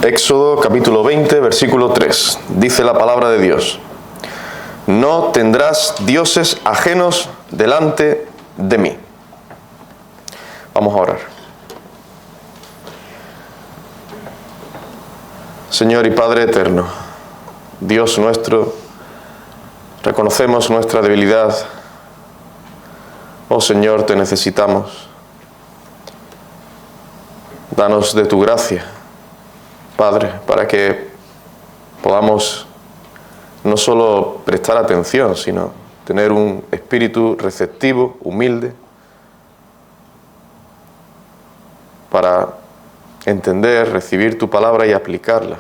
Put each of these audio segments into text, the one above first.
Éxodo capítulo 20, versículo 3. Dice la palabra de Dios: no tendrás dioses ajenos delante de mí. Vamos a orar. Señor y Padre eterno, Dios nuestro, reconocemos nuestra debilidad. Oh Señor, te necesitamos. Danos de tu gracia, Padre, para que podamos no solo prestar atención, sino tener un espíritu receptivo, humilde, para entender, recibir tu palabra y aplicarla.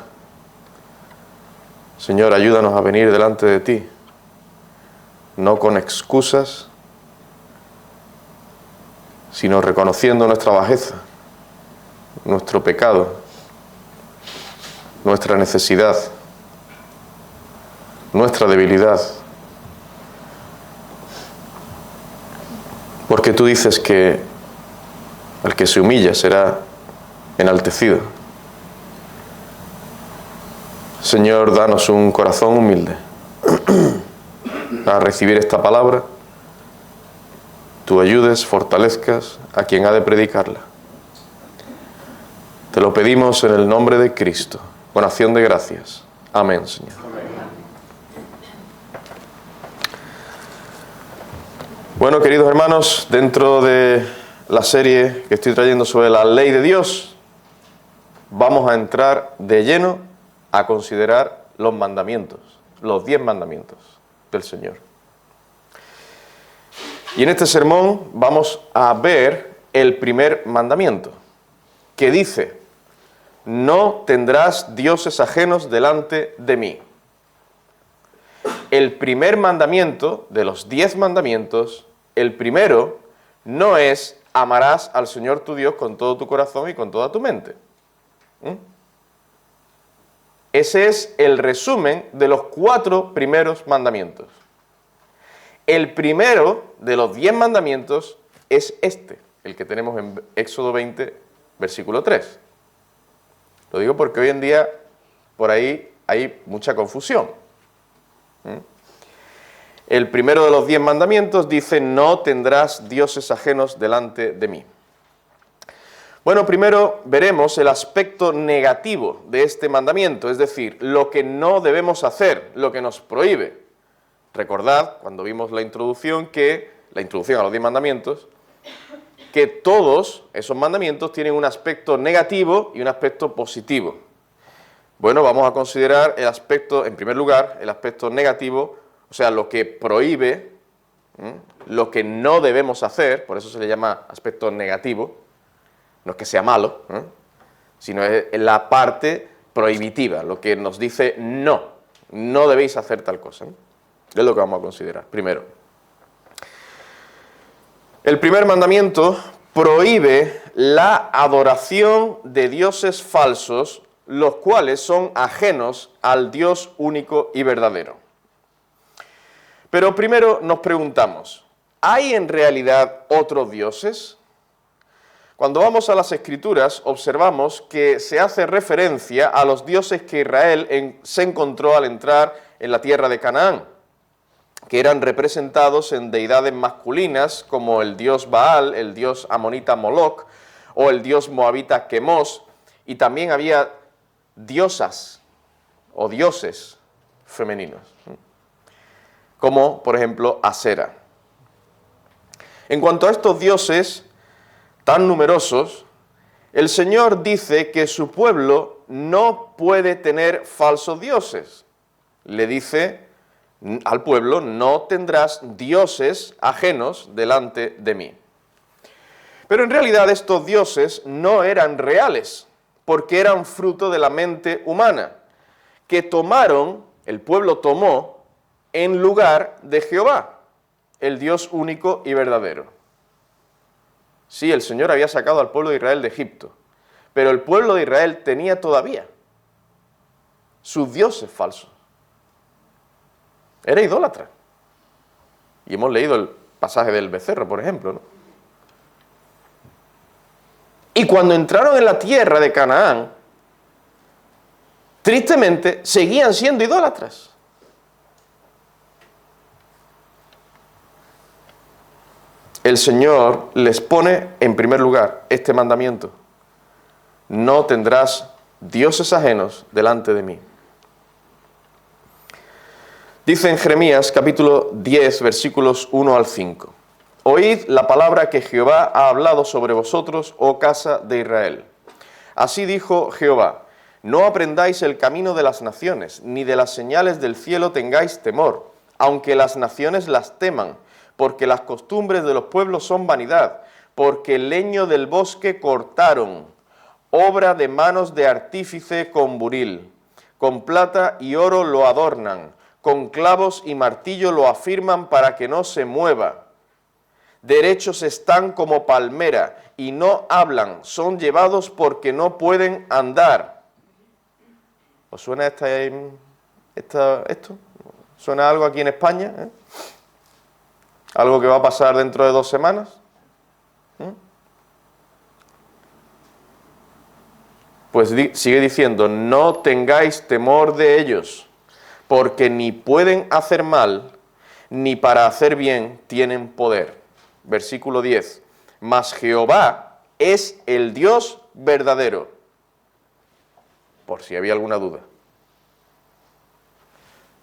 Señor, ayúdanos a venir delante de ti, no con excusas, sino reconociendo nuestra bajeza, nuestro pecado, nuestra necesidad, nuestra debilidad. Porque tú dices que el que se humilla será enaltecido. Señor, danos un corazón humilde a recibir esta palabra. Tú ayudes, fortalezcas a quien ha de predicarla. Te lo pedimos en el nombre de Cristo, con acción de gracias. Amén, Señor. Bueno, queridos hermanos, dentro de la serie que estoy trayendo sobre la ley de Dios, vamos a entrar de lleno a considerar los mandamientos, los 10 mandamientos del Señor. Y en este sermón vamos a ver el primer mandamiento, que dice: no tendrás dioses ajenos delante de mí. El primer mandamiento de los 10 mandamientos, el primero, no es amarás al Señor tu Dios con todo tu corazón y con toda tu mente. Ese es el resumen de los 4 primeros mandamientos. El primero de los 10 mandamientos es este, el que tenemos en Éxodo 20, versículo 3. Lo digo porque hoy en día por ahí hay mucha confusión. El primero de los 10 mandamientos dice: no tendrás dioses ajenos delante de mí. Bueno, primero veremos el aspecto negativo de este mandamiento, es decir, lo que no debemos hacer, lo que nos prohíbe. Recordad, cuando vimos la introducción a los 10 mandamientos, que todos esos mandamientos tienen un aspecto negativo y un aspecto positivo. Bueno, vamos a considerar el aspecto, en primer lugar, el aspecto negativo, o sea, lo que prohíbe, lo que no debemos hacer, por eso se le llama aspecto negativo. No es que sea malo, sino es la parte prohibitiva, lo que nos dice no debéis hacer tal cosa. Es lo que vamos a considerar primero. El primer mandamiento prohíbe la adoración de dioses falsos, los cuales son ajenos al Dios único y verdadero. Pero primero nos preguntamos, ¿hay en realidad otros dioses? Cuando vamos a las Escrituras, observamos que se hace referencia a los dioses que Israel se encontró al entrar en la tierra de Canaán, que eran representados en deidades masculinas como el dios Baal, el dios amonita Moloc o el dios moabita Quemos, y también había diosas o dioses femeninos, como por ejemplo Asera. En cuanto a estos dioses tan numerosos, el Señor dice que su pueblo no puede tener falsos dioses. Le dice al pueblo: no tendrás dioses ajenos delante de mí. Pero en realidad estos dioses no eran reales, porque eran fruto de la mente humana, que el pueblo tomó en lugar de Jehová, el Dios único y verdadero. Sí, el Señor había sacado al pueblo de Israel de Egipto, pero el pueblo de Israel tenía todavía sus dioses falsos. Era idólatra. Y hemos leído el pasaje del becerro, por ejemplo, ¿no? Y cuando entraron en la tierra de Canaán, tristemente, seguían siendo idólatras. El Señor les pone en primer lugar este mandamiento: no tendrás dioses ajenos delante de mí. Dice en Jeremías capítulo 10, versículos 1 al 5. Oíd la palabra que Jehová ha hablado sobre vosotros, oh casa de Israel. Así dijo Jehová: no aprendáis el camino de las naciones, ni de las señales del cielo tengáis temor, aunque las naciones las teman, porque las costumbres de los pueblos son vanidad, porque el leño del bosque cortaron, obra de manos de artífice con buril, con plata y oro lo adornan, con clavos y martillo lo afirman para que no se mueva. Derechos están como palmera y no hablan, son llevados porque no pueden andar. ¿Os suena esto? ¿Suena algo aquí en España? ¿Algo que va a pasar dentro de 2 semanas? Pues sigue diciendo: no tengáis temor de ellos, porque ni pueden hacer mal, ni para hacer bien tienen poder. Versículo 10. Mas Jehová es el Dios verdadero. Por si había alguna duda.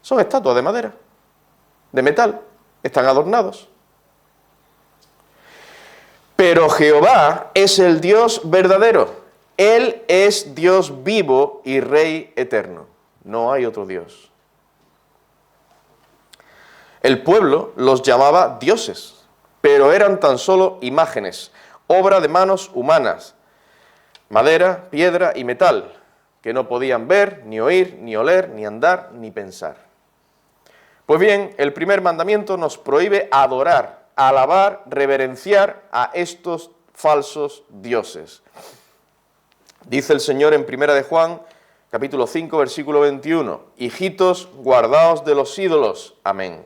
Son estatuas de madera, de metal, están adornados. Pero Jehová es el Dios verdadero. Él es Dios vivo y Rey eterno. No hay otro Dios. El pueblo los llamaba dioses, pero eran tan solo imágenes, obra de manos humanas, madera, piedra y metal, que no podían ver, ni oír, ni oler, ni andar, ni pensar. Pues bien, el primer mandamiento nos prohíbe adorar, alabar, reverenciar a estos falsos dioses. Dice el Señor en 1 de Juan, capítulo 5, versículo 21, hijitos, guardaos de los ídolos. Amén.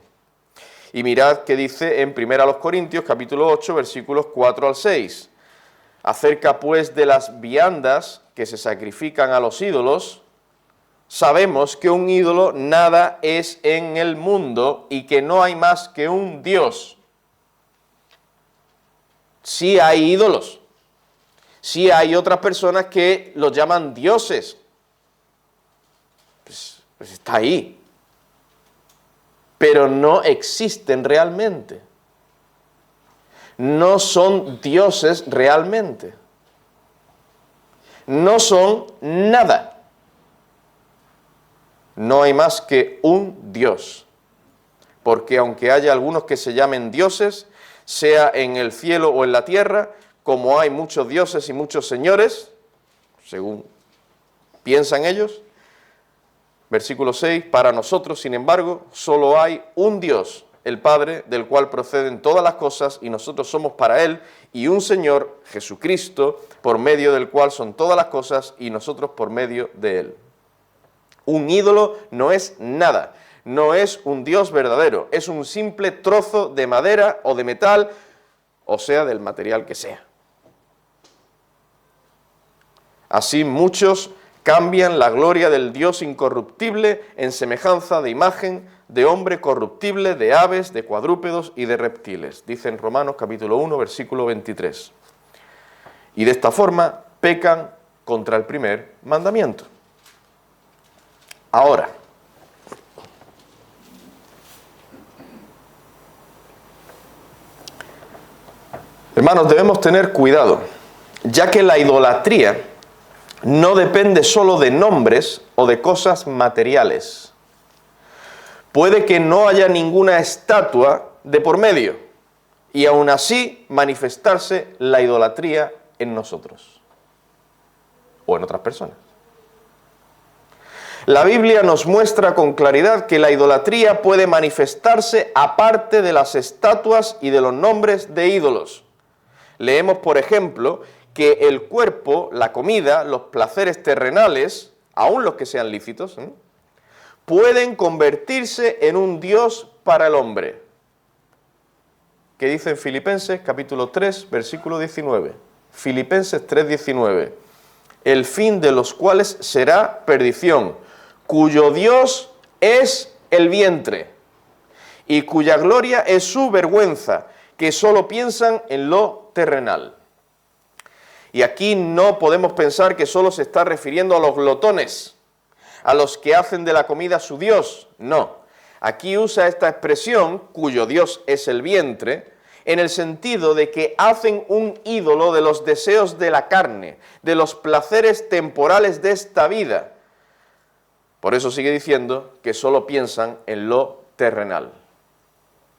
Y mirad qué dice en 1 Corintios, capítulo 8, versículos 4 al 6. Acerca pues de las viandas que se sacrifican a los ídolos, sabemos que un ídolo nada es en el mundo y que no hay más que un Dios. Sí hay ídolos, sí hay otras personas que los llaman dioses. Pues está ahí. Pero no existen realmente. No son dioses realmente. No son nada. No hay más que un Dios. Porque aunque haya algunos que se llamen dioses, sea en el cielo o en la tierra, como hay muchos dioses y muchos señores, según piensan ellos, versículo 6, para nosotros, sin embargo, solo hay un Dios, el Padre, del cual proceden todas las cosas, y nosotros somos para Él, y un Señor, Jesucristo, por medio del cual son todas las cosas, y nosotros por medio de Él. Un ídolo no es nada, no es un Dios verdadero, es un simple trozo de madera o de metal, o sea, del material que sea. Así muchos cambian la gloria del Dios incorruptible en semejanza de imagen de hombre corruptible, de aves, de cuadrúpedos y de reptiles. Dice en Romanos capítulo 1, versículo 23. Y de esta forma pecan contra el primer mandamiento. Ahora, hermanos, debemos tener cuidado, ya que la idolatría no depende solo de nombres o de cosas materiales. Puede que no haya ninguna estatua de por medio y aún así manifestarse la idolatría en nosotros o en otras personas. La Biblia nos muestra con claridad que la idolatría puede manifestarse aparte de las estatuas y de los nombres de ídolos. Leemos, por ejemplo, que el cuerpo, la comida, los placeres terrenales, aun los que sean lícitos, pueden convertirse en un Dios para el hombre. ¿Qué dice en Filipenses capítulo 3, versículo 19? Filipenses 3, 19. El fin de los cuales será perdición, cuyo Dios es el vientre, y cuya gloria es su vergüenza, que solo piensan en lo terrenal. Y aquí no podemos pensar que solo se está refiriendo a los glotones, a los que hacen de la comida su Dios. No, aquí usa esta expresión, cuyo Dios es el vientre, en el sentido de que hacen un ídolo de los deseos de la carne, de los placeres temporales de esta vida. Por eso sigue diciendo que solo piensan en lo terrenal.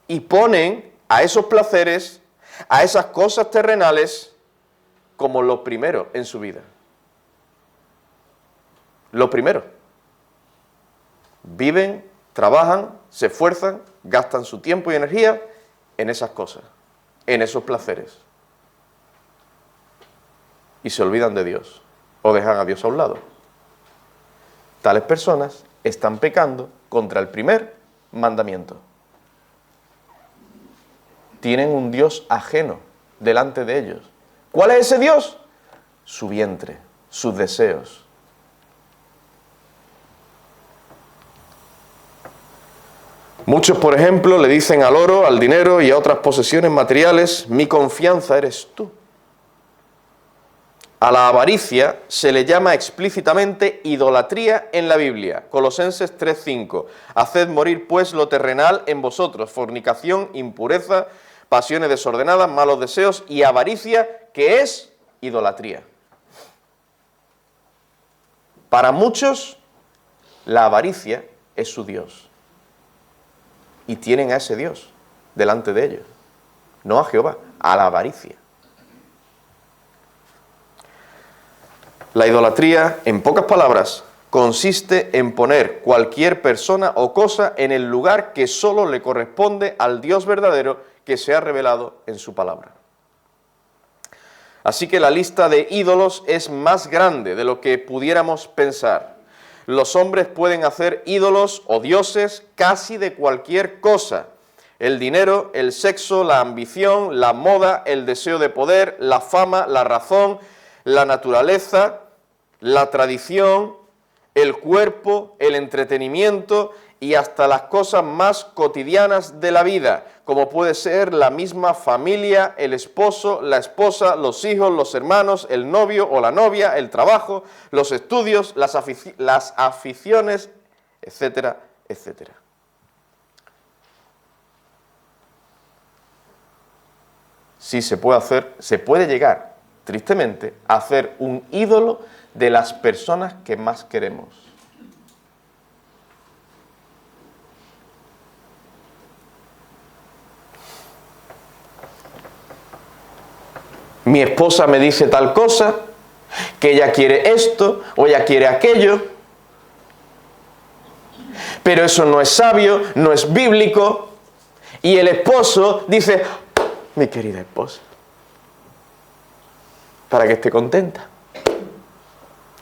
Y ponen a esos placeres, a esas cosas terrenales, como lo primero en su vida. Lo primero. Viven, trabajan, se esfuerzan, gastan su tiempo y energía en esas cosas, en esos placeres. Y se olvidan de Dios, o dejan a Dios a un lado. Tales personas están pecando contra el primer mandamiento. Tienen un Dios ajeno delante de ellos. ¿Cuál es ese Dios? Su vientre, sus deseos. Muchos, por ejemplo, le dicen al oro, al dinero y a otras posesiones materiales, mi confianza eres tú. A la avaricia se le llama explícitamente idolatría en la Biblia. Colosenses 3:5. Haced morir pues lo terrenal en vosotros, fornicación, impureza, pasiones desordenadas, malos deseos y avaricia, que es idolatría. Para muchos, la avaricia es su Dios. Y tienen a ese Dios delante de ellos. No a Jehová, a la avaricia. La idolatría, en pocas palabras, consiste en poner cualquier persona o cosa en el lugar que solo le corresponde al Dios verdadero que se ha revelado en su palabra. Así que la lista de ídolos es más grande de lo que pudiéramos pensar. Los hombres pueden hacer ídolos o dioses casi de cualquier cosa. El dinero, el sexo, la ambición, la moda, el deseo de poder, la fama, la razón, la naturaleza, la tradición, el cuerpo, el entretenimiento y hasta las cosas más cotidianas de la vida, como puede ser la misma familia, el esposo, la esposa, los hijos, los hermanos, el novio o la novia, el trabajo, los estudios, las aficiones, etcétera, etcétera. Sí se puede llegar, tristemente, a hacer un ídolo de las personas que más queremos. Mi esposa me dice tal cosa, que ella quiere esto o ella quiere aquello, pero eso no es sabio, no es bíblico, y el esposo dice, mi querida esposa, para que esté contenta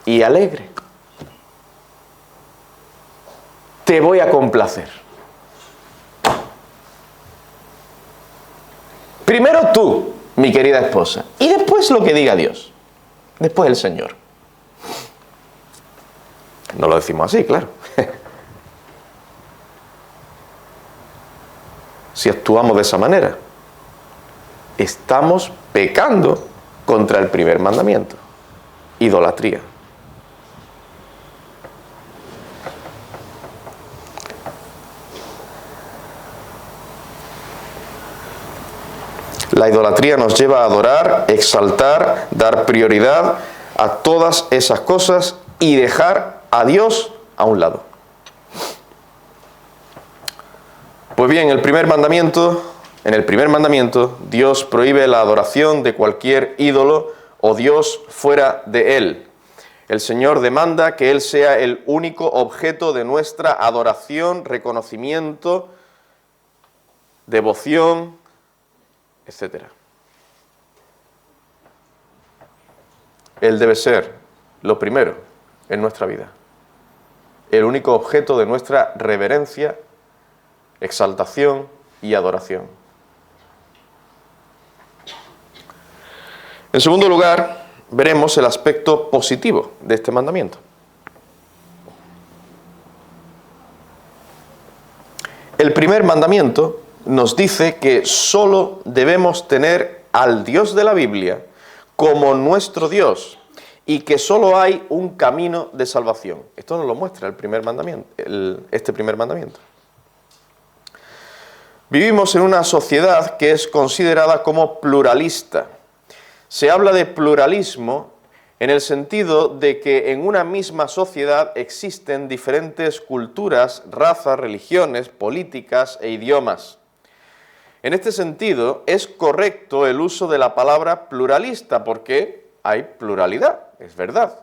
y alegre, te voy a complacer. Primero tú, mi querida esposa, y después lo que diga Dios, después el Señor. No lo decimos así, claro. Si actuamos de esa manera, estamos pecando contra el primer mandamiento, idolatría. La idolatría nos lleva a adorar, exaltar, dar prioridad a todas esas cosas y dejar a Dios a un lado. Pues bien, en el primer mandamiento, Dios prohíbe la adoración de cualquier ídolo o Dios fuera de Él. El Señor demanda que Él sea el único objeto de nuestra adoración, reconocimiento, devoción, etc. Él debe ser lo primero en nuestra vida, el único objeto de nuestra reverencia, exaltación y adoración. En segundo lugar, veremos el aspecto positivo de este mandamiento. El primer mandamiento nos dice que solo debemos tener al Dios de la Biblia como nuestro Dios y que solo hay un camino de salvación. Esto nos lo muestra el primer mandamiento, este primer mandamiento. Vivimos en una sociedad que es considerada como pluralista. Se habla de pluralismo en el sentido de que en una misma sociedad existen diferentes culturas, razas, religiones, políticas e idiomas. En este sentido, es correcto el uso de la palabra pluralista porque hay pluralidad, es verdad.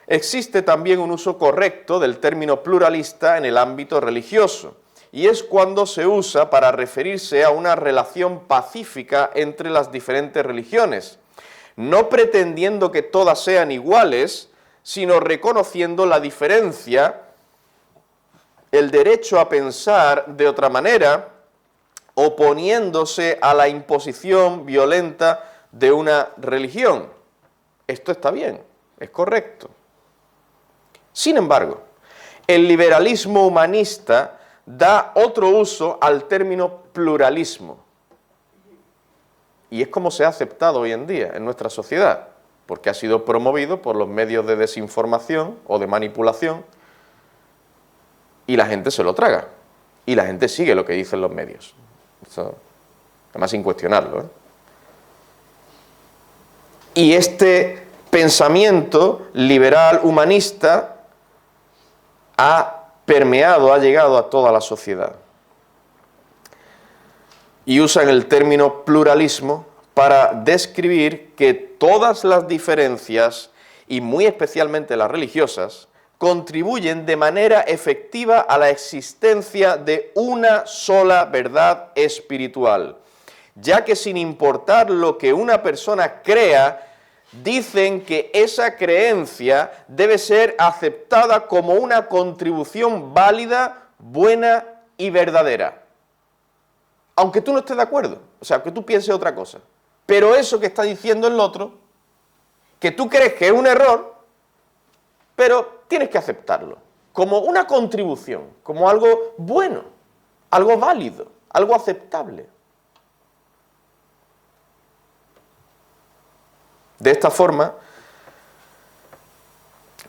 Existe también un uso correcto del término pluralista en el ámbito religioso, y es cuando se usa para referirse a una relación pacífica entre las diferentes religiones, no pretendiendo que todas sean iguales, sino reconociendo la diferencia, el derecho a pensar de otra manera, oponiéndose a la imposición violenta de una religión. Esto está bien, es correcto. Sin embargo, el liberalismo humanista da otro uso al término pluralismo. Y es como se ha aceptado hoy en día en nuestra sociedad, porque ha sido promovido por los medios de desinformación o de manipulación, y la gente se lo traga, y la gente sigue lo que dicen los medios. Eso, además sin cuestionarlo, ¿eh? Y este pensamiento liberal humanista ha permeado, ha llegado a toda la sociedad. Y usan el término pluralismo para describir que todas las diferencias, y muy especialmente las religiosas, contribuyen de manera efectiva a la existencia de una sola verdad espiritual, ya que sin importar lo que una persona crea, dicen que esa creencia debe ser aceptada como una contribución válida, buena y verdadera. Aunque tú no estés de acuerdo, o sea, que tú pienses otra cosa. Pero eso que está diciendo el otro, que tú crees que es un error, pero tienes que aceptarlo como una contribución, como algo bueno, algo válido, algo aceptable. De esta forma,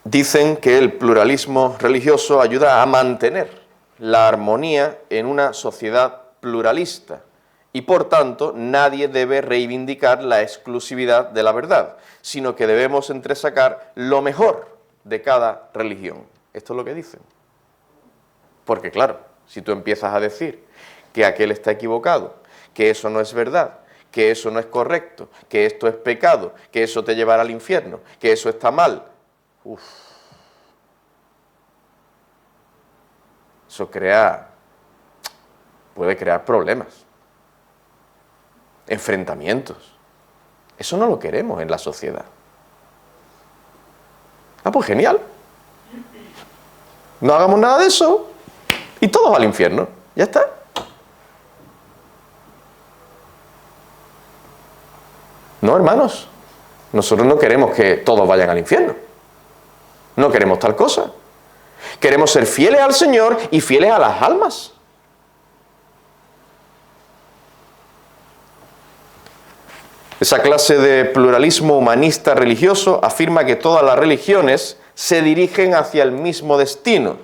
dicen que el pluralismo religioso ayuda a mantener la armonía en una sociedad pluralista y, por tanto, nadie debe reivindicar la exclusividad de la verdad, sino que debemos entresacar lo mejor de cada religión. Esto es lo que dicen. Porque, claro, si tú empiezas a decir que aquel está equivocado, que eso no es verdad, que eso no es correcto, que esto es pecado, que eso te llevará al infierno, que eso está mal. Eso puede crear problemas, enfrentamientos. Eso no lo queremos en la sociedad. Ah, pues genial. No hagamos nada de eso y todos al infierno. Ya está. No, hermanos, nosotros no queremos que todos vayan al infierno. No queremos tal cosa. Queremos ser fieles al Señor y fieles a las almas. Esa clase de pluralismo humanista religioso afirma que todas las religiones se dirigen hacia el mismo destino,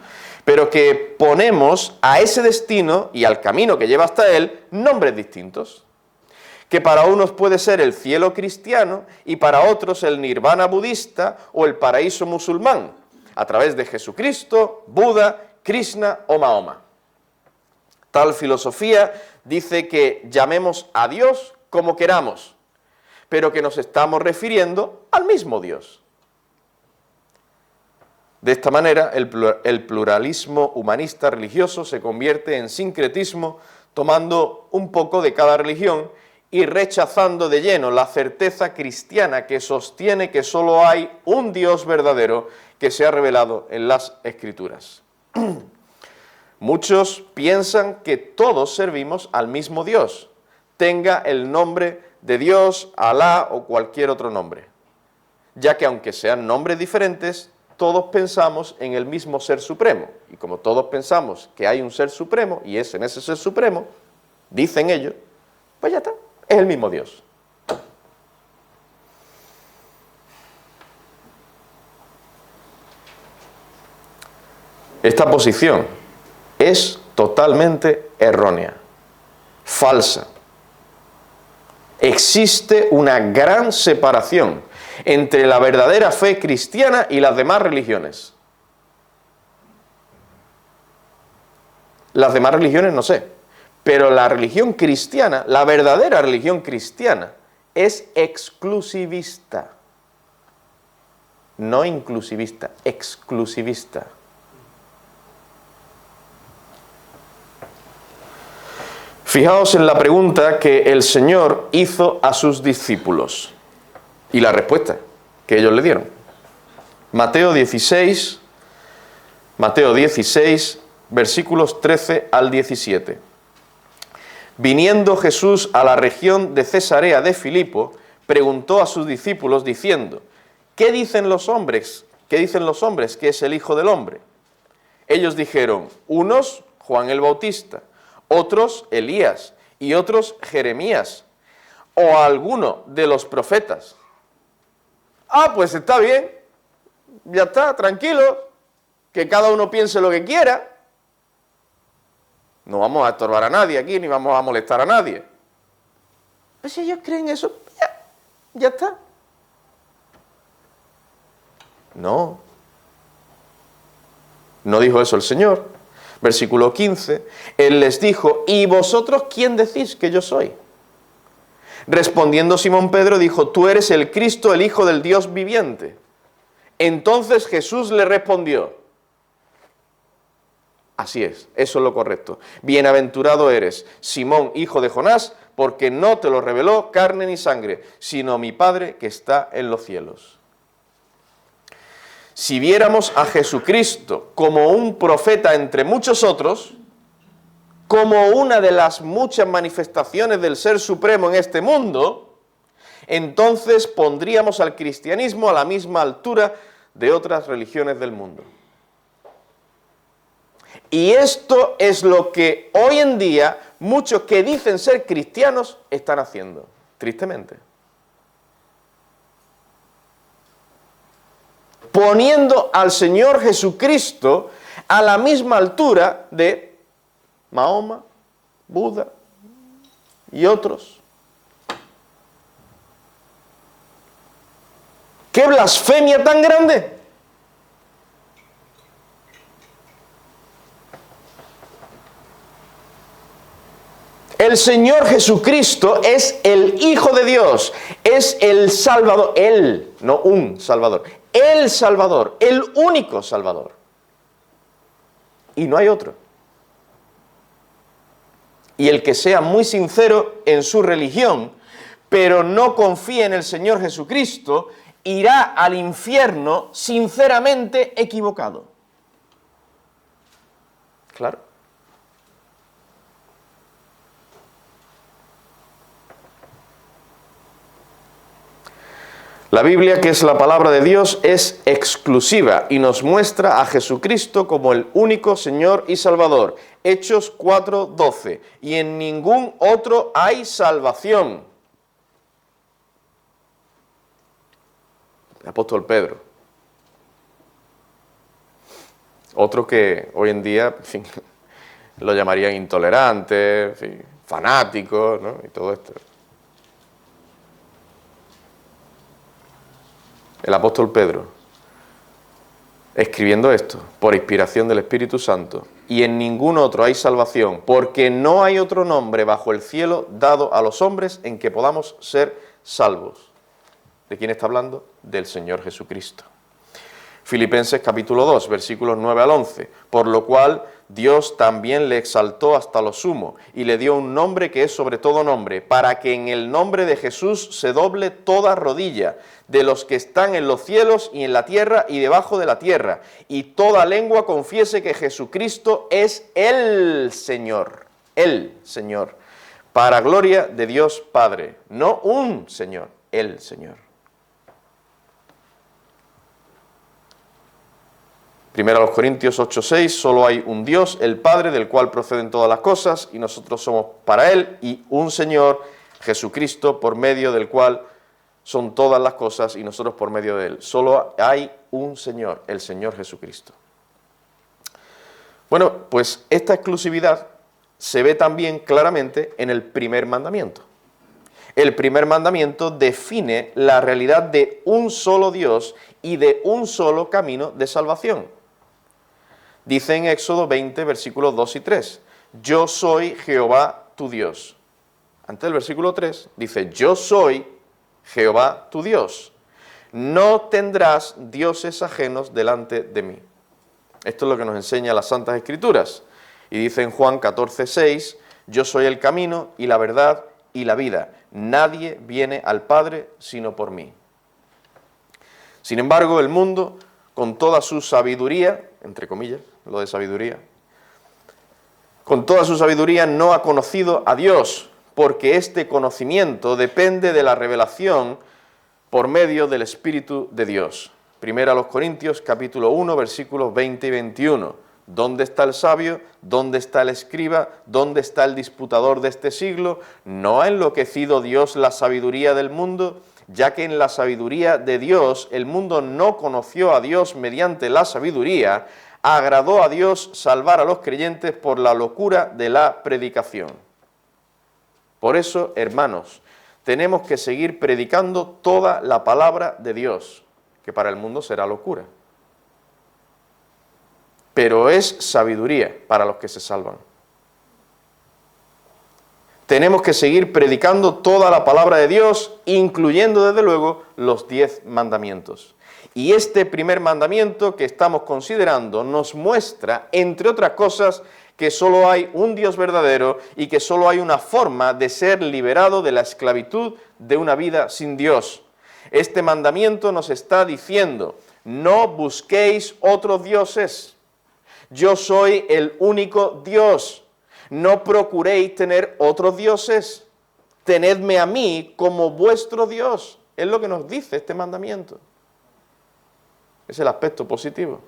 pero que ponemos a ese destino y al camino que lleva hasta él nombres distintos. Que para unos puede ser el cielo cristiano y para otros el nirvana budista o el paraíso musulmán, a través de Jesucristo, Buda, Krishna o Mahoma. Tal filosofía dice que llamemos a Dios como queramos, pero que nos estamos refiriendo al mismo Dios. De esta manera, el pluralismo humanista religioso se convierte en sincretismo, tomando un poco de cada religión y rechazando de lleno la certeza cristiana que sostiene que solo hay un Dios verdadero que se ha revelado en las Escrituras. Muchos piensan que todos servimos al mismo Dios, tenga el nombre de Dios, Alá o cualquier otro nombre, ya que aunque sean nombres diferentes, todos pensamos en el mismo ser supremo. Y como todos pensamos que hay un ser supremo, y es en ese ser supremo, dicen ellos, pues ya está, es el mismo Dios. Esta posición es totalmente errónea, falsa. Existe una gran separación entre la verdadera fe cristiana y las demás religiones. Las demás religiones no sé, pero la religión cristiana, la verdadera religión cristiana, es exclusivista. No inclusivista, exclusivista. Fijaos en la pregunta que el Señor hizo a sus discípulos y la respuesta que ellos le dieron. Mateo 16, versículos 13 al 17. Viniendo Jesús a la región de Cesarea de Filipo, preguntó a sus discípulos diciendo, ¿qué dicen los hombres? ¿Qué dicen los hombres que es el Hijo del Hombre? Ellos dijeron, unos Juan el Bautista, otros Elías y otros Jeremías o alguno de los profetas. Ah, pues está bien, ya está, tranquilo, que cada uno piense lo que quiera. No vamos a estorbar a nadie aquí, ni vamos a molestar a nadie. Pues si ellos creen eso, ya está. No dijo eso el Señor. Versículo 15, Él les dijo, ¿y vosotros quién decís que yo soy? Respondiendo Simón Pedro dijo, tú eres el Cristo, el Hijo del Dios viviente. Entonces Jesús le respondió, así es, eso es lo correcto. Bienaventurado eres, Simón, hijo de Jonás, porque no te lo reveló carne ni sangre, sino mi Padre que está en los cielos. Si viéramos a Jesucristo como un profeta entre muchos otros, como una de las muchas manifestaciones del Ser Supremo en este mundo, entonces pondríamos al cristianismo a la misma altura de otras religiones del mundo. Y esto es lo que hoy en día muchos que dicen ser cristianos están haciendo, tristemente. Poniendo al Señor Jesucristo a la misma altura de Mahoma, Buda y otros. ¡Qué blasfemia tan grande! El Señor Jesucristo es el Hijo de Dios, es el Salvador, Él, no un Salvador, el Salvador, el único Salvador. Y no hay otro. Y el que sea muy sincero en su religión, pero no confíe en el Señor Jesucristo, irá al infierno sinceramente equivocado. Claro. La Biblia, que es la palabra de Dios, es exclusiva y nos muestra a Jesucristo como el único Señor y Salvador. Hechos 4:12. Y en ningún otro hay salvación. El apóstol Pedro. Otro que hoy en día, en fin, lo llamarían intolerante, en fin, fanático, ¿no? Y todo esto. El apóstol Pedro, escribiendo esto, por inspiración del Espíritu Santo, y en ningún otro hay salvación, porque no hay otro nombre bajo el cielo dado a los hombres en que podamos ser salvos. ¿De quién está hablando? Del Señor Jesucristo. Filipenses capítulo 2, versículos 9 al 11, por lo cual Dios también le exaltó hasta lo sumo y le dio un nombre que es sobre todo nombre, para que en el nombre de Jesús se doble toda rodilla de los que están en los cielos y en la tierra y debajo de la tierra, y toda lengua confiese que Jesucristo es el Señor, para gloria de Dios Padre, no un Señor, el Señor. Primero a los Corintios 8:6, solo hay un Dios, el Padre, del cual proceden todas las cosas, y nosotros somos para Él, y un Señor, Jesucristo, por medio del cual son todas las cosas, y nosotros por medio de Él. Solo hay un Señor, el Señor Jesucristo. Bueno, pues esta exclusividad se ve también claramente en el primer mandamiento. El primer mandamiento define la realidad de un solo Dios y de un solo camino de salvación. Dice en Éxodo 20, versículos 2 y 3, yo soy Jehová tu Dios. Antes del versículo 3 dice, yo soy Jehová tu Dios. No tendrás dioses ajenos delante de mí. Esto es lo que nos enseña las Santas Escrituras. Y dice en Juan 14, 6, yo soy el camino y la verdad y la vida. Nadie viene al Padre sino por mí. Sin embargo, el mundo, con toda su sabiduría, entre comillas, lo de sabiduría, con toda su sabiduría no ha conocido a Dios, porque este conocimiento depende de la revelación por medio del Espíritu de Dios. Primero a los Corintios, capítulo 1, versículos 20 y 21. ¿Dónde está el sabio? ¿Dónde está el escriba? ¿Dónde está el disputador de este siglo? ¿No ha enloquecido Dios la sabiduría del mundo? Ya que en la sabiduría de Dios el mundo no conoció a Dios mediante la sabiduría, agradó a Dios salvar a los creyentes por la locura de la predicación. Por eso, hermanos, tenemos que seguir predicando toda la palabra de Dios, que para el mundo será locura. Pero es sabiduría para los que se salvan. Tenemos que seguir predicando toda la palabra de Dios, incluyendo desde luego los 10 mandamientos. Y este primer mandamiento que estamos considerando nos muestra, entre otras cosas, que solo hay un Dios verdadero y que solo hay una forma de ser liberado de la esclavitud de una vida sin Dios. Este mandamiento nos está diciendo, no busquéis otros dioses. Yo soy el único Dios. No procuréis tener otros dioses. Tenedme a mí como vuestro Dios. Es lo que nos dice este mandamiento. Es el aspecto positivo.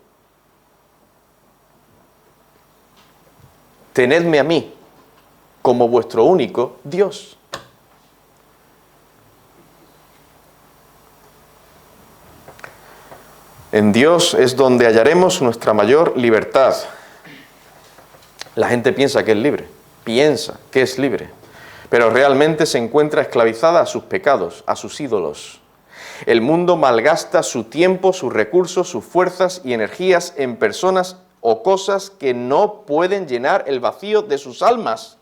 Tenedme a mí como vuestro único Dios. En Dios es donde hallaremos nuestra mayor libertad. La gente piensa que es libre, piensa que es libre, pero realmente se encuentra esclavizada a sus pecados, a sus ídolos. El mundo malgasta su tiempo, sus recursos, sus fuerzas y energías en personas o cosas que no pueden llenar el vacío de sus almas.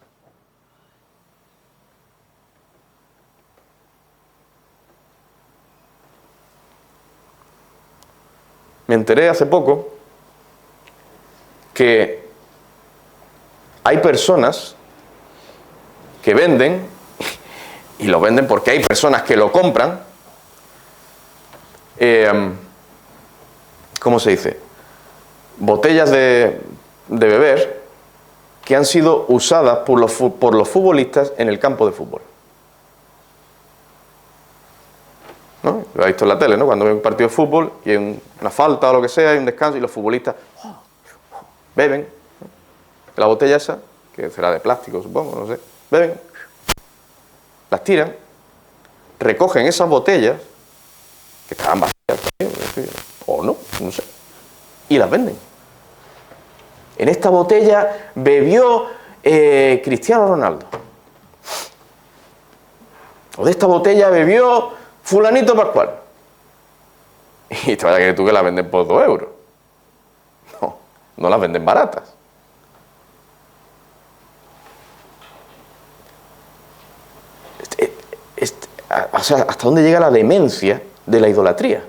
Me enteré hace poco que hay personas que venden, y lo venden porque hay personas que lo compran, ¿cómo se dice? Botellas de beber que han sido usadas por los futbolistas en el campo de fútbol. ¿No? Lo ha visto en la tele, ¿no? Cuando hay un partido de fútbol y hay una falta o lo que sea, hay un descanso y los futbolistas beben, ¿no? La botella esa, que será de plástico supongo, no sé, beben, las tiran, recogen esas botellas, que estaban vacías, o no sé, y las venden. En esta botella bebió Cristiano Ronaldo. O de esta botella bebió fulanito Pascual. Y te vaya a creer tú que las venden por 2 euros. No, no las venden baratas. O sea, ¿hasta dónde llega la demencia de la idolatría?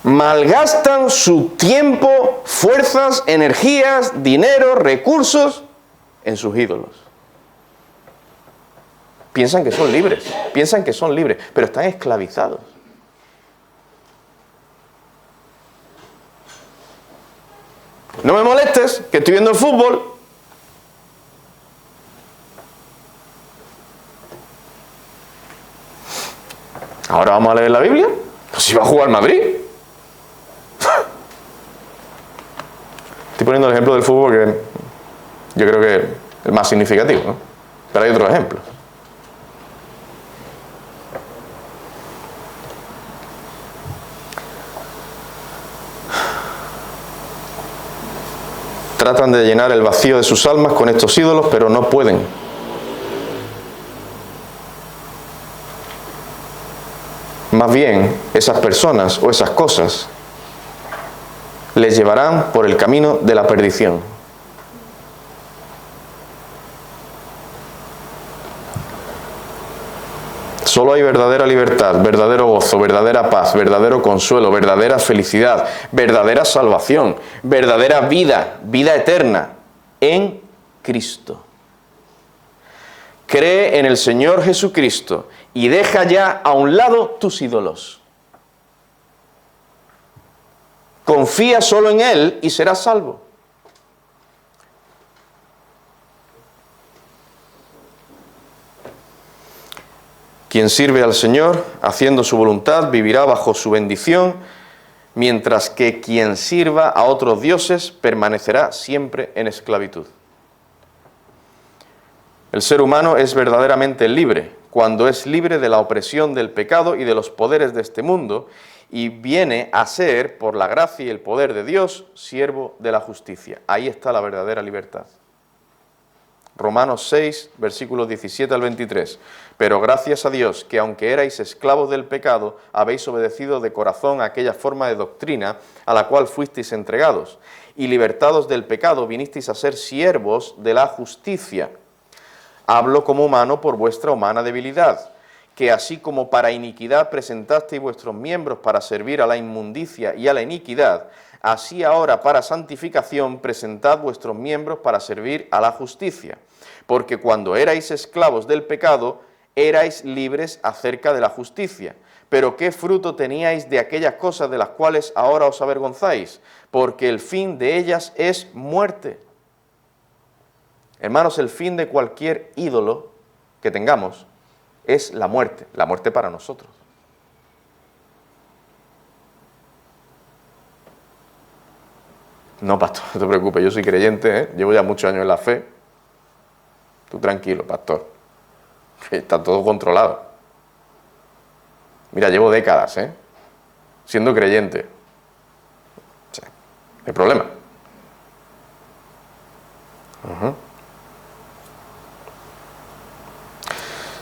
Malgastan su tiempo, fuerzas, energías, dinero, recursos en sus ídolos. Piensan que son libres, pero están esclavizados. No me molestes, que estoy viendo el fútbol. Ahora vamos a leer la Biblia. Pues si va a jugar Madrid. Estoy poniendo el ejemplo del fútbol que yo creo que es el más significativo, ¿no? Pero hay otros ejemplos. Tratan de llenar el vacío de sus almas con estos ídolos, pero no pueden. Más bien, esas personas o esas cosas les llevarán por el camino de la perdición. Solo hay verdadera libertad, verdadero gozo, verdadera paz, verdadero consuelo, verdadera felicidad, verdadera salvación, verdadera vida, vida eterna en Cristo. Cree en el Señor Jesucristo y deja ya a un lado tus ídolos. Confía solo en Él y serás salvo. Quien sirve al Señor, haciendo su voluntad, vivirá bajo su bendición, mientras que quien sirva a otros dioses permanecerá siempre en esclavitud. El ser humano es verdaderamente libre cuando es libre de la opresión del pecado y de los poderes de este mundo y viene a ser, por la gracia y el poder de Dios, siervo de la justicia. Ahí está la verdadera libertad. Romanos 6, versículos 17 al 23. Pero gracias a Dios que aunque erais esclavos del pecado, habéis obedecido de corazón a aquella forma de doctrina a la cual fuisteis entregados, y libertados del pecado vinisteis a ser siervos de la justicia. Hablo como humano por vuestra humana debilidad, que así como para iniquidad presentasteis vuestros miembros para servir a la inmundicia y a la iniquidad, así ahora para santificación presentad vuestros miembros para servir a la justicia. Porque cuando erais esclavos del pecado, erais libres acerca de la justicia. Pero ¿qué fruto teníais de aquellas cosas de las cuales ahora os avergonzáis? Porque el fin de ellas es muerte. Hermanos, el fin de cualquier ídolo que tengamos es la muerte para nosotros. No, pastor, no te preocupes, yo soy creyente, llevo ya muchos años en la fe. Tú tranquilo, pastor, que está todo controlado. Mira, llevo décadas, siendo creyente. Sí, no hay problema.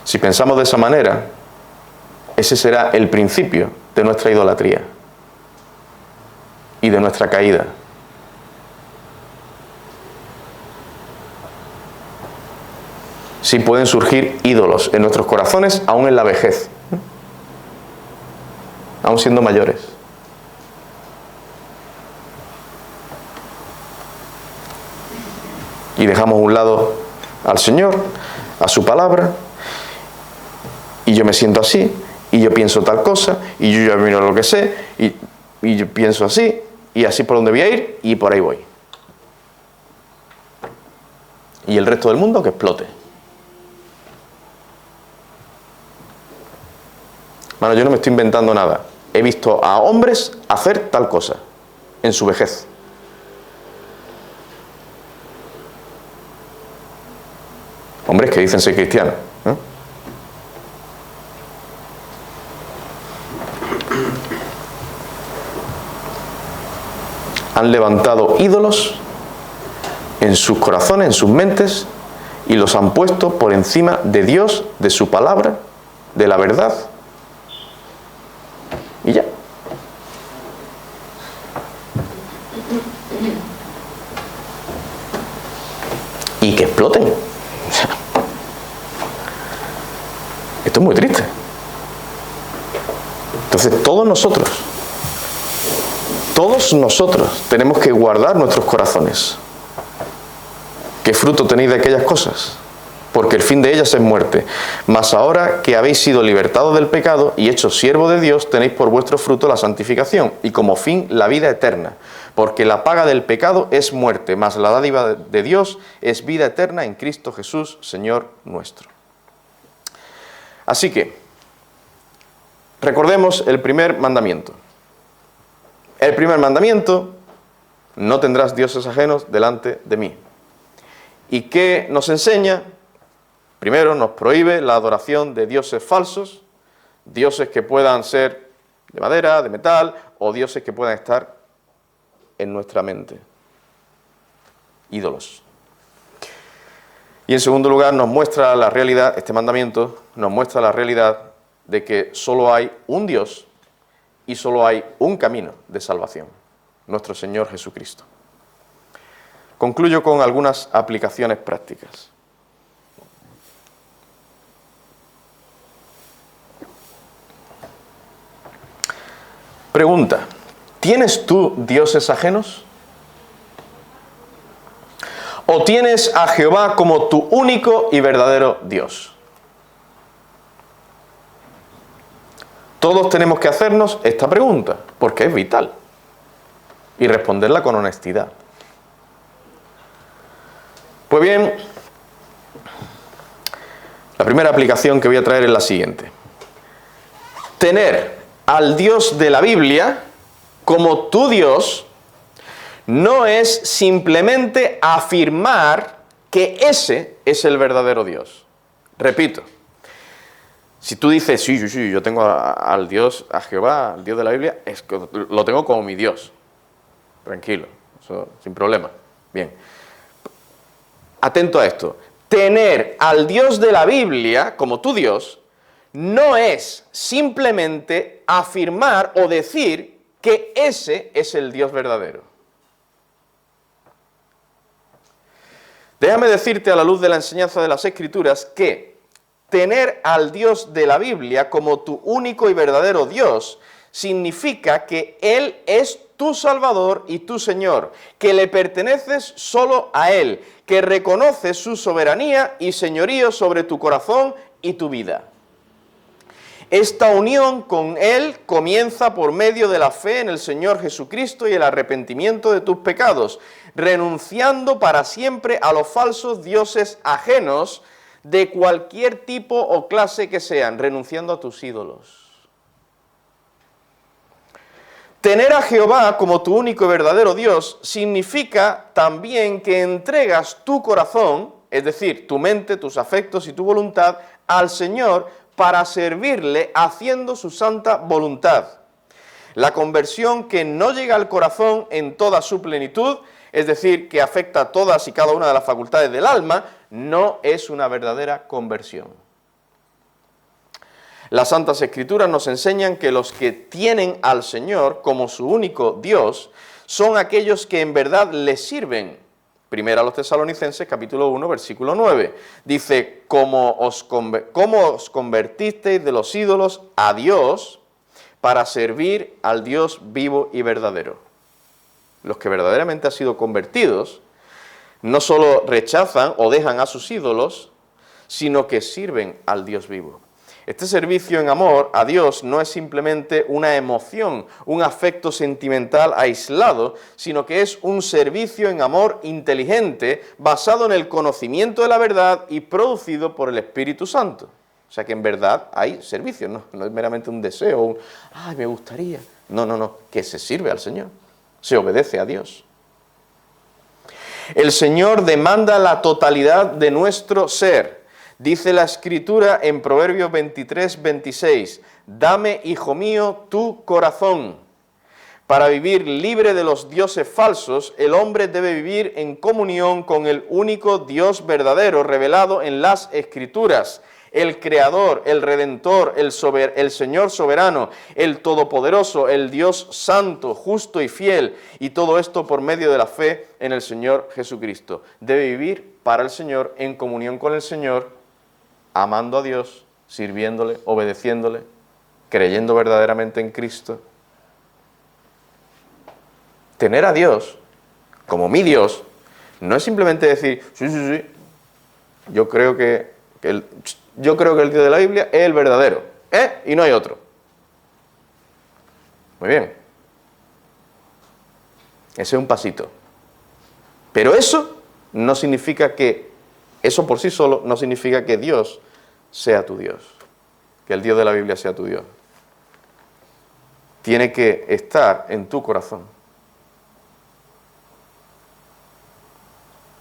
Si pensamos de esa manera, ese será el principio de nuestra idolatría y de nuestra caída. Sí pueden surgir ídolos en nuestros corazones, aún en la vejez, aún siendo mayores. Y dejamos a un lado al Señor, a su palabra, y yo me siento así, y yo pienso tal cosa, y yo ya miro lo que sé, y yo pienso así, y así por donde voy a ir, y por ahí voy. Y el resto del mundo que explote. Bueno, yo no me estoy inventando nada. He visto a hombres hacer tal cosa en su vejez. Hombres que dicen ser cristianos. Han levantado ídolos en sus corazones, en sus mentes, y los han puesto por encima de Dios, de su palabra, de la verdad. Y ya. Y que exploten. Esto es muy triste. Entonces todos nosotros tenemos que guardar nuestros corazones. ¿Qué fruto tenéis de aquellas cosas? Porque el fin de ellas es muerte. Mas ahora que habéis sido libertados del pecado y hechos siervos de Dios, tenéis por vuestro fruto la santificación y como fin la vida eterna. Porque la paga del pecado es muerte, mas la dádiva de Dios es vida eterna en Cristo Jesús, Señor nuestro. Así que, Recordemos el primer mandamiento. El primer mandamiento: no tendrás dioses ajenos delante de mí. ¿Y qué nos enseña? Primero, nos prohíbe la adoración de dioses falsos, dioses que puedan ser de madera, de metal, o dioses que puedan estar en nuestra mente. Ídolos. Y en segundo lugar, nos muestra la realidad, este mandamiento nos muestra la realidad de que solo hay un Dios y solo hay un camino de salvación: nuestro Señor Jesucristo. Concluyo con algunas aplicaciones prácticas. Pregunta: ¿tienes tú dioses ajenos? ¿O tienes a Jehová como tu único y verdadero Dios? Todos tenemos que hacernos esta pregunta, porque es vital, y responderla con honestidad. Pues bien, la primera aplicación que voy a traer es la siguiente: tener al Dios de la Biblia como tu Dios no es simplemente afirmar que ese es el verdadero Dios. Repito, si tú dices, sí, yo tengo al Dios, a Jehová, al Dios de la Biblia, es que lo tengo como mi Dios. Tranquilo, eso sin problema. Bien. Atento a esto. Tener al Dios de la Biblia como tu Dios no es simplemente afirmar o decir que ese es el Dios verdadero. Déjame decirte, a la luz de la enseñanza de las Escrituras, que tener al Dios de la Biblia como tu único y verdadero Dios significa que Él es tu Salvador y tu Señor, que le perteneces solo a Él, que reconoces su soberanía y señorío sobre tu corazón y tu vida. Esta unión con Él comienza por medio de la fe en el Señor Jesucristo y el arrepentimiento de tus pecados, renunciando para siempre a los falsos dioses ajenos de cualquier tipo o clase que sean, renunciando a tus ídolos. Tener a Jehová como tu único y verdadero Dios significa también que entregas tu corazón, es decir, tu mente, tus afectos y tu voluntad, al Señor para servirle haciendo su santa voluntad. La conversión que no llega al corazón en toda su plenitud, es decir, que afecta a todas y cada una de las facultades del alma, no es una verdadera conversión. Las Santas Escrituras nos enseñan que los que tienen al Señor como su único Dios son aquellos que en verdad le sirven. Primera a los Tesalonicenses, capítulo 1, versículo 9. Dice: ¿Cómo os convertisteis de los ídolos a Dios para servir al Dios vivo y verdadero? Los que verdaderamente han sido convertidos no solo rechazan o dejan a sus ídolos, sino que sirven al Dios vivo. Este servicio en amor a Dios no es simplemente una emoción, un afecto sentimental aislado, sino que es un servicio en amor inteligente, basado en el conocimiento de la verdad y producido por el Espíritu Santo. O sea que en verdad hay servicio, no es meramente un deseo, ¡ay, me gustaría! No, que se sirve al Señor, se obedece a Dios. El Señor demanda la totalidad de nuestro ser. Dice la Escritura en Proverbios 23, 26, «Dame, hijo mío, tu corazón». Para vivir libre de los dioses falsos, el hombre debe vivir en comunión con el único Dios verdadero revelado en las Escrituras, el Creador, el Redentor, el Señor soberano, el Todopoderoso, el Dios santo, justo y fiel, y todo esto por medio de la fe en el Señor Jesucristo. Debe vivir para el Señor, en comunión con el Señor, amando a Dios, sirviéndole, obedeciéndole, creyendo verdaderamente en Cristo. Tener a Dios como mi Dios no es simplemente decir, sí, yo creo que el Dios de la Biblia es el verdadero, y no hay otro. Muy bien. Ese es un pasito. Pero eso no significa que, eso por sí solo no significa que Dios sea tu Dios, que el Dios de la Biblia sea tu Dios. tiene que estar en tu corazón.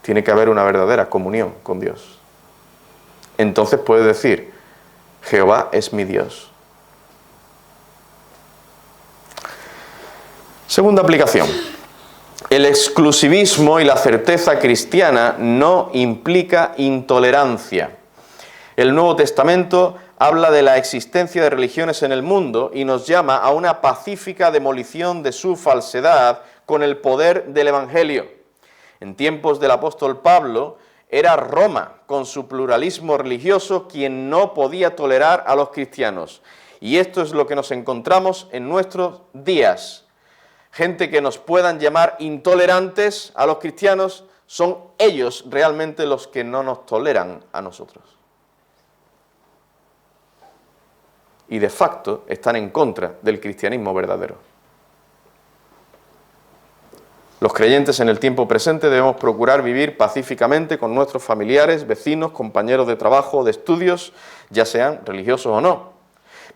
Tiene que haber una verdadera comunión con Dios. Entonces puedes decir, Jehová es mi Dios. Segunda aplicación. El exclusivismo y la certeza cristiana no implica intolerancia. El Nuevo Testamento habla de la existencia de religiones en el mundo y nos llama a una pacífica demolición de su falsedad con el poder del Evangelio. En tiempos del apóstol Pablo, era Roma, con su pluralismo religioso, quien no podía tolerar a los cristianos. Y esto es lo que nos encontramos en nuestros días. Gente que nos puedan llamar intolerantes a los cristianos, son ellos realmente los que no nos toleran a nosotros. Y de facto están en contra del cristianismo verdadero. Los creyentes en el tiempo presente debemos procurar vivir pacíficamente con nuestros familiares, vecinos, compañeros de trabajo o de estudios, ya sean religiosos o no.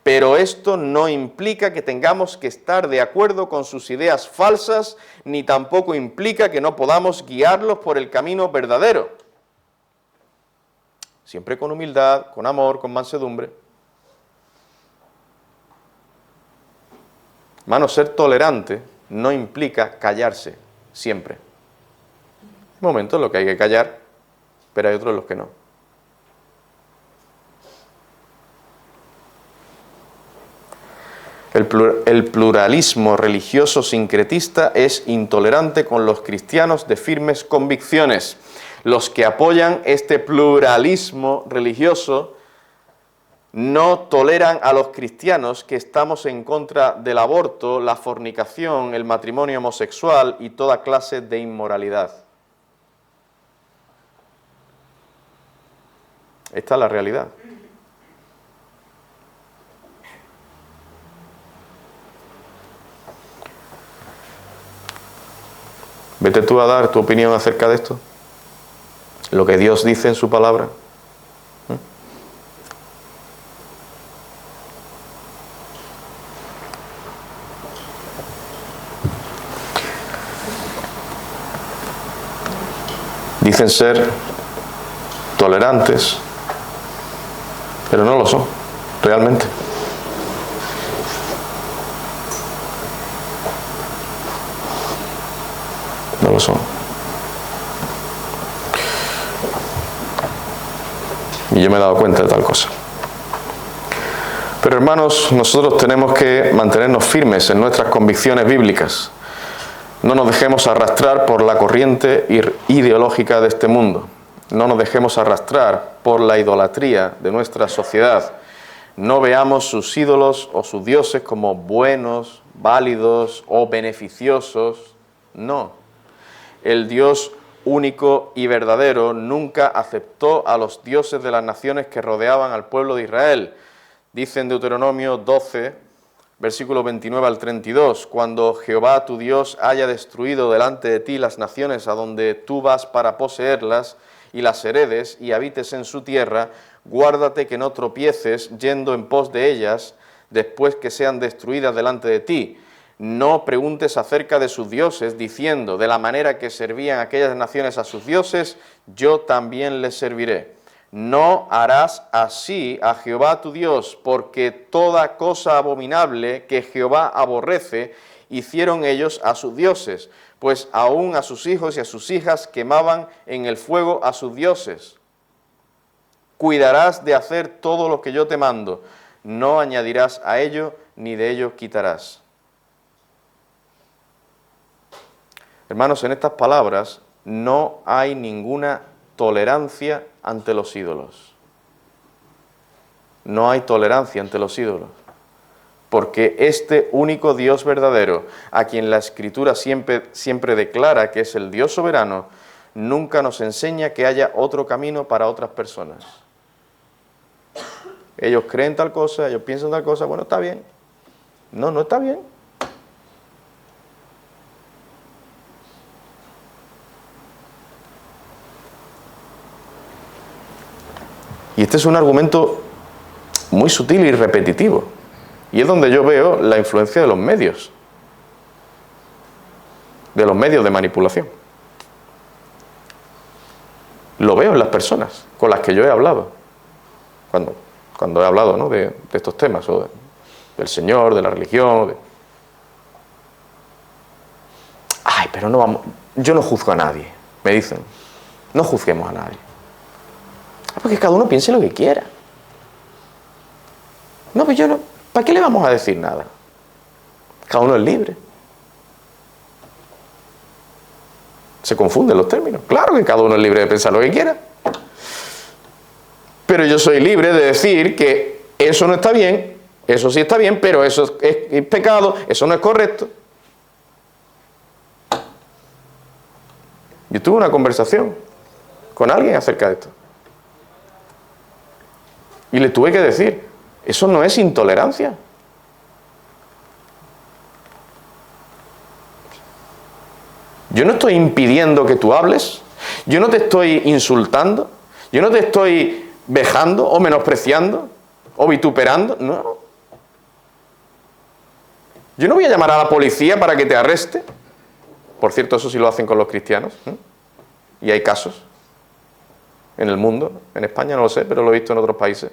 Pero esto no implica que tengamos que estar de acuerdo con sus ideas falsas, ni tampoco implica que no podamos guiarlos por el camino verdadero. Siempre con humildad, con amor, con mansedumbre. Hermano, ser tolerante no implica callarse siempre. Hay momentos en los que hay que callar, pero hay otros en los que no. El pluralismo religioso sincretista es intolerante con los cristianos de firmes convicciones. Los que apoyan este pluralismo religioso no toleran a los cristianos que estamos en contra del aborto, la fornicación, el matrimonio homosexual y toda clase de inmoralidad. Esta es la realidad. Vete tú a dar tu opinión acerca de esto, lo que Dios dice en su palabra. Dicen ser tolerantes, pero no lo son, realmente. No lo son. Y yo me he dado cuenta de tal cosa. Pero hermanos, nosotros tenemos que mantenernos firmes en nuestras convicciones bíblicas. No nos dejemos arrastrar por la corriente ideológica de este mundo. No nos dejemos arrastrar por la idolatría de nuestra sociedad. No veamos sus ídolos o sus dioses como buenos, válidos o beneficiosos. No. El Dios único y verdadero nunca aceptó a los dioses de las naciones que rodeaban al pueblo de Israel. Dice en Deuteronomio 12, versículo 29 al 32, cuando Jehová tu Dios haya destruido delante de ti las naciones a donde tú vas para poseerlas y las heredes y habites en su tierra, guárdate que no tropieces yendo en pos de ellas después que sean destruidas delante de ti. No preguntes acerca de sus dioses, diciendo, de la manera que servían aquellas naciones a sus dioses, yo también les serviré. No harás así a Jehová tu Dios, porque toda cosa abominable que Jehová aborrece, hicieron ellos a sus dioses, pues aún a sus hijos y a sus hijas quemaban en el fuego a sus dioses. Cuidarás de hacer todo lo que yo te mando, no añadirás a ello, ni de ello quitarás. Hermanos, en estas palabras no hay ninguna tolerancia ante los ídolos. No hay tolerancia ante los ídolos. Porque este único Dios verdadero, a quien la Escritura siempre declara que es el Dios soberano, nunca nos enseña que haya otro camino para otras personas. Ellos creen tal cosa, ellos piensan tal cosa, bueno, está bien. No, no está bien. Y este es un argumento muy sutil y repetitivo. Y es donde yo veo la influencia de los medios de manipulación. Lo veo en las personas con las que yo he hablado, cuando he hablado, ¿no?, de estos temas, o del Señor, de la religión. Ay, pero no vamos, yo no juzgo a nadie, me dicen. No juzguemos a nadie. Porque cada uno piense lo que quiera. No, pues yo no, ¿para qué le vamos a decir nada? Cada uno es libre. Se confunden los términos. Claro que cada uno es libre de pensar lo que quiera. Pero yo soy libre de decir que eso no está bien, eso sí está bien, pero eso es pecado, eso no es correcto. Yo tuve una conversación con alguien acerca de esto. Y le tuve que decir, eso no es intolerancia. Yo no estoy impidiendo que tú hables, yo no te estoy insultando, yo no te estoy vejando o menospreciando o vituperando, no. Yo no voy a llamar a la policía para que te arreste. Por cierto, eso sí lo hacen con los cristianos, ¿eh? Y hay casos en el mundo, en España no lo sé, pero lo he visto en otros países.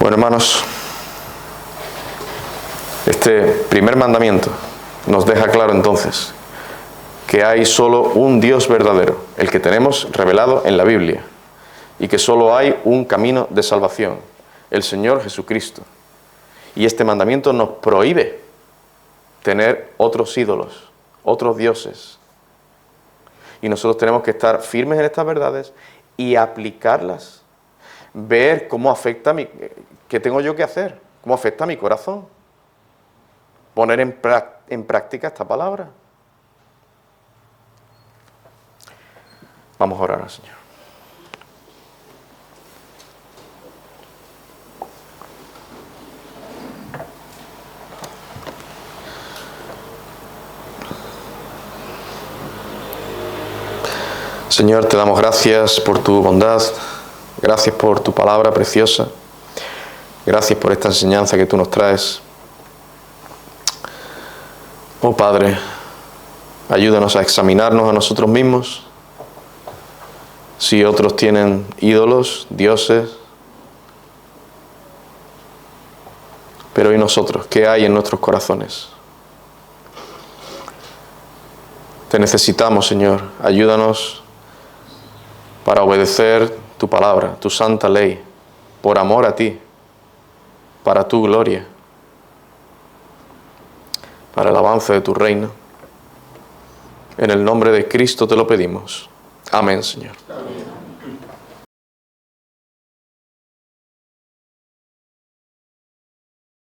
Bueno, hermanos, este primer mandamiento nos deja claro entonces que hay solo un Dios verdadero, el que tenemos revelado en la Biblia, y que solo hay un camino de salvación, el Señor Jesucristo. Y este mandamiento nos prohíbe tener otros ídolos, otros dioses. Y nosotros tenemos que estar firmes en estas verdades y aplicarlas. Ver cómo afecta qué tengo yo que hacer, cómo afecta a mi corazón. Poner en práctica esta palabra. Vamos a orar al Señor. Señor, te damos gracias por tu bondad, gracias por tu palabra preciosa, gracias por esta enseñanza que tú nos traes. Oh Padre, ayúdanos a examinarnos a nosotros mismos, si otros tienen ídolos, dioses, pero ¿y nosotros? ¿Qué hay en nuestros corazones? Te necesitamos, Señor, ayúdanos para obedecer tu palabra, tu santa ley, por amor a ti, para tu gloria, para el avance de tu reino. En el nombre de Cristo te lo pedimos. Amén, Señor.